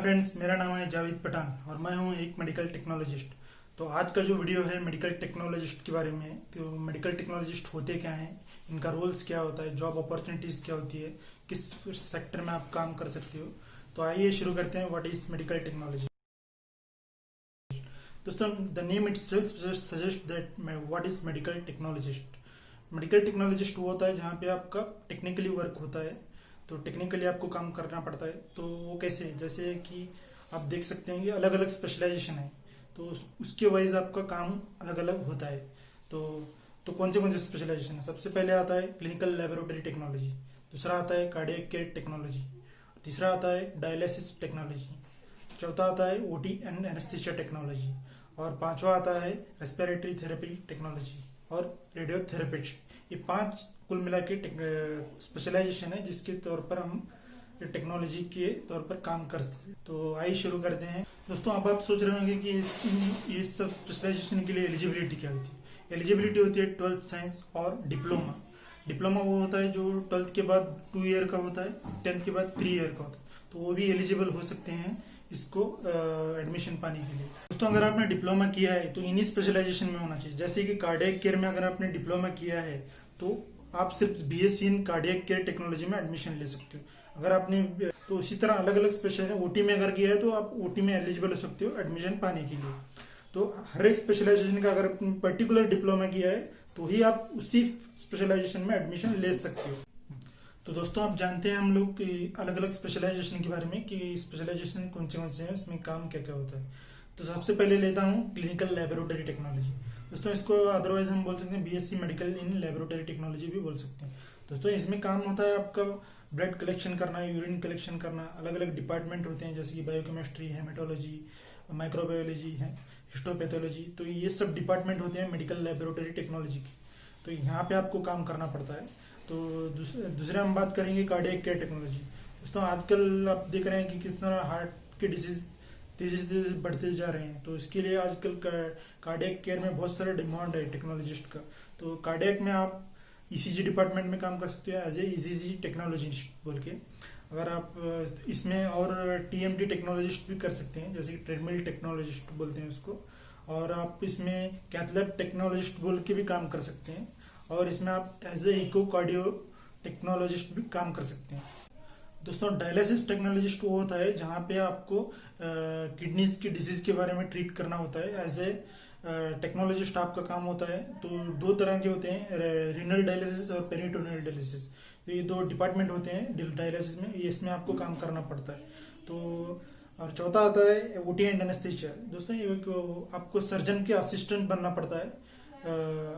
Friends, मेरा नाम है जावेद पठान और मैं हूं एक मेडिकल टेक्नोलॉजिस्ट। तो आज का जो वीडियो है मेडिकल टेक्नोलॉजिस्ट के बारे में है। तो मेडिकल टेक्नोलॉजिस्ट होते क्या हैं, इनका रोल्स क्या होता है, जॉब अपॉर्चुनिटीज क्या होती है, किस सेक्टर में आप काम कर सकते हो। तो आइए शुरू करते हैं। What is medical technology? दोस्तों, the name itself suggest that what is medical technologist. Medical technologist वो होता है जहाँ पे आपका टेक्निकली वर्क होता है। तो टेक्निकली आपको काम करना पड़ता है। तो वो कैसे, जैसे कि आप देख सकते हैं कि अलग अलग स्पेशलाइजेशन है, तो उसके वाइज आपका काम अलग अलग होता है। तो कौन से स्पेशलाइजेशन है? सबसे पहले आता है क्लिनिकल लेबोरेटरी टेक्नोलॉजी, दूसरा आता है कार्डियक केयर टेक्नोलॉजी, तीसरा आता है डायलिसिस टेक्नोलॉजी, चौथा आता है ओटी एंड एनेस्थीसिया टेक्नोलॉजी, और पांचवा आता है रेस्पिरेटरी थेरेपी टेक्नोलॉजी और रेडियोथेरेपिस्ट। ये पांच कुल मिला के स्पेशलाइजेशन है जिसके तौर पर हम टेक्नोलॉजी के तौर पर काम कर सकते हैं। तो आइए शुरू करते हैं। दोस्तों, अब आप सोच रहे होंगे कि ये सब स्पेशलाइजेशन के लिए एलिजिबिलिटी क्या होती है। एलिजिबिलिटी होती है 12th साइंस और डिप्लोमा। डिप्लोमा वो होता है जो 12th के बाद 2 ईयर का होता है, 10th के बाद 3 ईयर का होता है। तो वो भी एलिजिबल हो सकते हैं इसको एडमिशन पाने के लिए। दोस्तों, अगर आपने डिप्लोमा किया है तो इन्हीं स्पेशलाइजेशन में होना चाहिए। जैसे कि कार्डियक केयर में अगर आपने डिप्लोमा किया है तो आप सिर्फ BSc in cardiac care technology में एडमिशन ले सकते हो। अगर आपने तो उसी तरह अलग अलग स्पेशल ओटी में अगर किया है तो आप ओटी में एलिजिबल हो सकते हो एडमिशन पाने के लिए। तो हर एक स्पेशलाइजेशन का अगर पर्टिकुलर डिप्लोमा किया है तो ही आप उसी स्पेशलाइजेशन में एडमिशन ले सकते हो। तो दोस्तों, आप जानते हैं हम लोग अलग अलग स्पेशलाइजेशन के बारे में कि स्पेशलाइजेशन कौन से हैं, उसमें काम क्या क्या होता है। तो सबसे पहले लेता हूँ क्लिनिकल लेबोरेटरी टेक्नोलॉजी। दोस्तों, इसको अदरवाइज हम बोल सकते हैं BSc medical in laboratory technology भी बोल सकते हैं। दोस्तों, इसमें काम होता है आपका ब्लड कलेक्शन करना, यूरिन कलेक्शन करना। अलग अलग डिपार्टमेंट होते हैं जैसे कि बायोकेमिस्ट्री, हेमेटोलॉजी, माइक्रोबायोलॉजी है, हिस्टोपैथोलॉजी। तो ये सब डिपार्टमेंट होते हैं मेडिकल लेबोरेटरी टेक्नोलॉजी की। तो यहाँ पे आपको काम करना पड़ता है। तो दूसरे हम बात करेंगे कार्डियक केयर टेक्नोलॉजी। दोस्तों, आजकल आप देख रहे हैं कि किस तरह हार्ट के डिजीज तेजी से बढ़ते जा रहे हैं। तो इसके लिए आजकल कार्डियक केयर में बहुत सारे डिमांड है टेक्नोलॉजिस्ट का। तो कार्डियक में आप ईसीजी डिपार्टमेंट में काम कर सकते हो एज ए ईसीजी टेक्नोलॉजिस्ट बोल के। अगर आप इसमें और टीएमटी टेक्नोलॉजिस्ट भी कर सकते हैं, जैसे ट्रेडमिल टेक्नोलॉजिस्ट बोलते हैं उसको। और आप इसमें कैथलैब टेक्नोलॉजिस्ट बोल के भी काम कर सकते हैं। और इसमें आप as a echo cardio technologist भी काम कर सकते हैं। दोस्तों, डायलिसिस टेक्नोलॉजिस्ट वो होता है जहाँ पे आपको किडनीज की डिजीज के बारे में ट्रीट करना होता है। एज ए टेक्नोलॉजिस्ट आपका काम होता है। तो 2 तरह के होते हैं, रीनल डायलिसिस और पेरिटोनियल डायलिसिस। तो ये 2 डिपार्टमेंट होते हैं डायलिसिस में, इसमें आपको काम करना पड़ता है। तो और चौथा आता है ओटी एंड एनेस्थीसिया। दोस्तों, ये आपको सर्जन के असिस्टेंट बनना पड़ता है,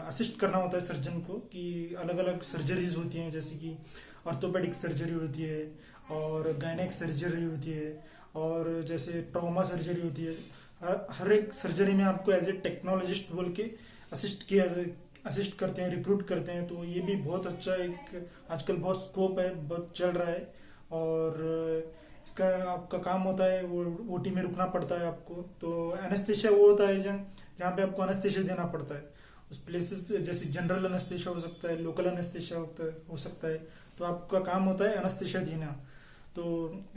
असिस्ट करना होता है सर्जन को कि अलग अलग सर्जरीज होती हैं, जैसे कि ऑर्थोपेडिक सर्जरी होती है और गायनेक सर्जरी होती है और जैसे ट्रॉमा सर्जरी होती है। हर एक सर्जरी में आपको एज ए टेक्नोलॉजिस्ट बोल के असिस्ट करते हैं, रिक्रूट करते हैं। तो ये भी बहुत अच्छा एक आजकल बहुत स्कोप है, बहुत चल रहा है। और इसका आपका काम होता है वो ओटी में रुकना पड़ता है आपको। तो एनेस्थीसिया वो होता है जहाँ पे आपको एनेस्थीसिया देना पड़ता है उस प्लेसेस, जैसे जनरल एनेस्थीसिया हो सकता है, लोकल एनेस्थीसिया हो सकता है। तो आपका काम होता है एनेस्थीसिया देना। तो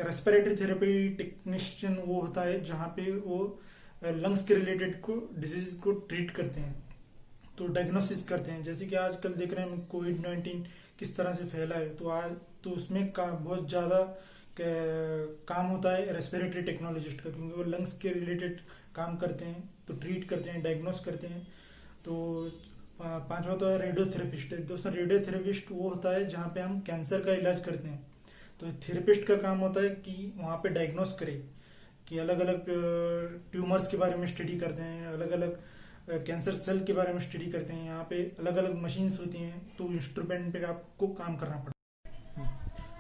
रेस्पिरेटरी थेरेपी टेक्नीशियन वो होता है जहाँ पे वो लंग्स के रिलेटेड को डिजीज को ट्रीट करते हैं, तो डायग्नोसिस करते हैं। जैसे कि आजकल देख रहे हैं कोविड-19 किस तरह से फैला है। तो उसमें बहुत ज़्यादा काम होता है रेस्पिरेटरी टेक्नोलॉजिस्ट का, क्योंकि वो लंग्स के रिलेटेड काम करते हैं, तो ट्रीट करते हैं, डायग्नोस करते हैं। तो पांचवा तो है रेडियोथेरेपिस्ट। दोस्तों, रेडियोथेरेपिस्ट वो होता है जहाँ पे हम कैंसर का इलाज करते हैं। तो थेरेपिस्ट का काम होता है कि वहाँ पे डायग्नोस करे कि अलग अलग ट्यूमर्स के बारे में स्टडी करते हैं, अलग अलग कैंसर सेल के बारे में स्टडी करते हैं। यहाँ पे अलग अलग मशीन्स होती हैं, तो इंस्ट्रूमेंट पे आपको काम करना पड़ता है।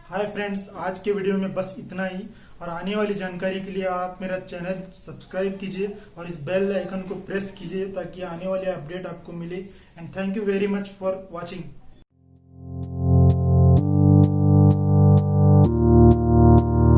हाय फ्रेंड्स, आज के वीडियो में बस इतना ही। और आने वाली जानकारी के लिए आप मेरा चैनल सब्सक्राइब कीजिए और इस बेल आइकन को प्रेस कीजिए ताकि आने वाले अपडेट आपको मिले। And thank you very much for watching.